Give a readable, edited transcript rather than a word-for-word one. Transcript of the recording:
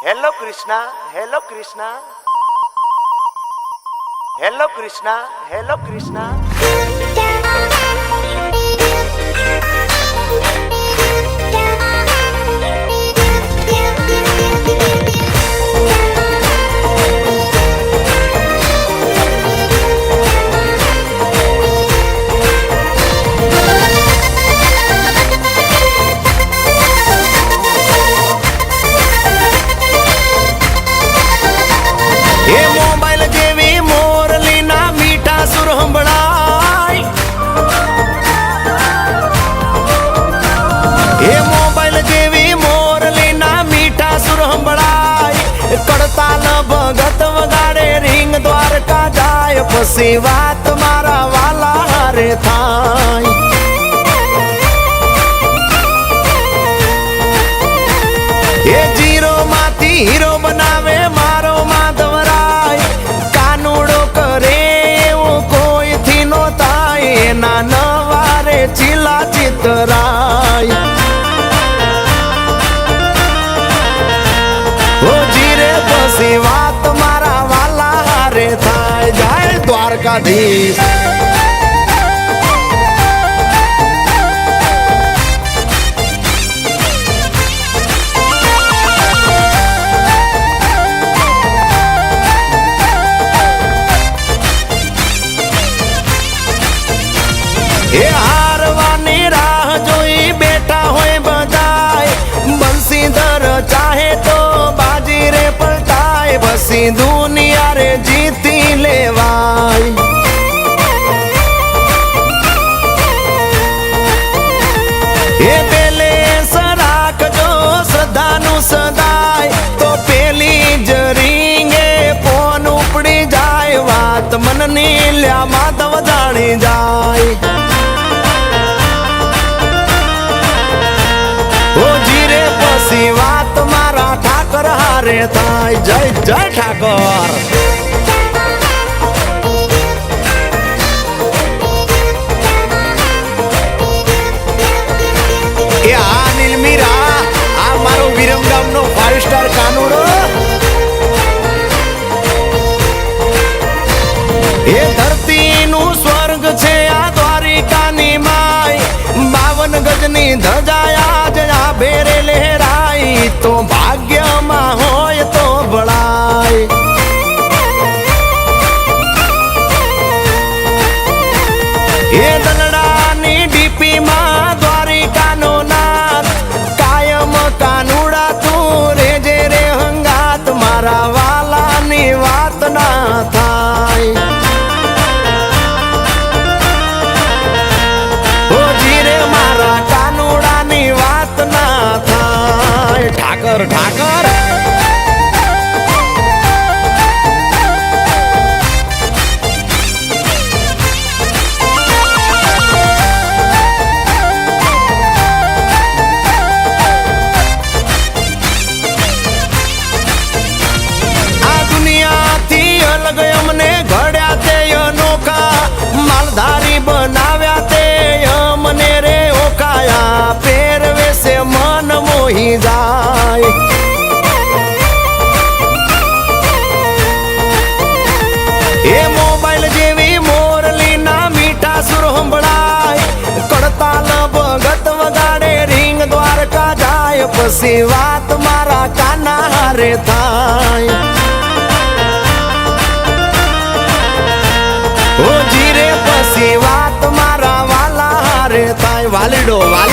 Hello Krishna, hello Krishna, hello Krishna, hello Krishna. भगत वगाड़े ring Dwarka जाय पसी वात मारा वाला हारे थाय। ये जीरो माथी हीरो बनावे मारो माधवराय कानूड़ो करे वो कोई थी नो ताय ना नवारे चिला चितराय। વાત મારા વાલા હારે થાય જય દ્વારકાધીશ। એ હારવાની રાહ જોઈ બેઠા હોય બધાય બંસીધર ચાહે તો બાજી રે પલટાય બસી દુનિયા રે જીતી લેવાય। એ પેલે સરાખજો શ્રદ્ધાનું સદાય તો પેલી જ રીંગે ફોન ઉપડી જાય વાત મનની લ્યા માધવ જાણી જાય। વાત મારા ઠાકર હારે થાય જય જય ઠાકર। એ આ નીલમીરા આ મારો વિરમગામ નો 5 સ્ટાર કાનુડો। એ ધરતી નું સ્વર્ગ છે આ દ્વારિકાની માય 52 ગજની ધજાયા જયા ભેરે લહેરાય તો ભાગ્યમાં હોય તો ભળાય। એ દલડાની ડીપીમાં દ્વારિકાનો નાથ કાયમ કાનુડા તું રેજે રે હંગાત મારા વાલાની વાત ના થાય। ઠાકર ઠાકર આ દુનિયાથી અલગ અમને ઘડ્યા તે અનોખા માલધારી બનાવ્યા તે અમને રે ઓખાયા પહેરવે છે મન મોહી જાય। એ મોબાઈલ જેવી મોરલી ના મીઠા સુર સંભળાય કડતાલ ભગત વગાડે રીંગ દ્વારકા જાય પછી વાત મારા કાના હારે થાય। ઓ જીરે પછી વાત મારા વાલા હારે થાય વાલીડો વાલી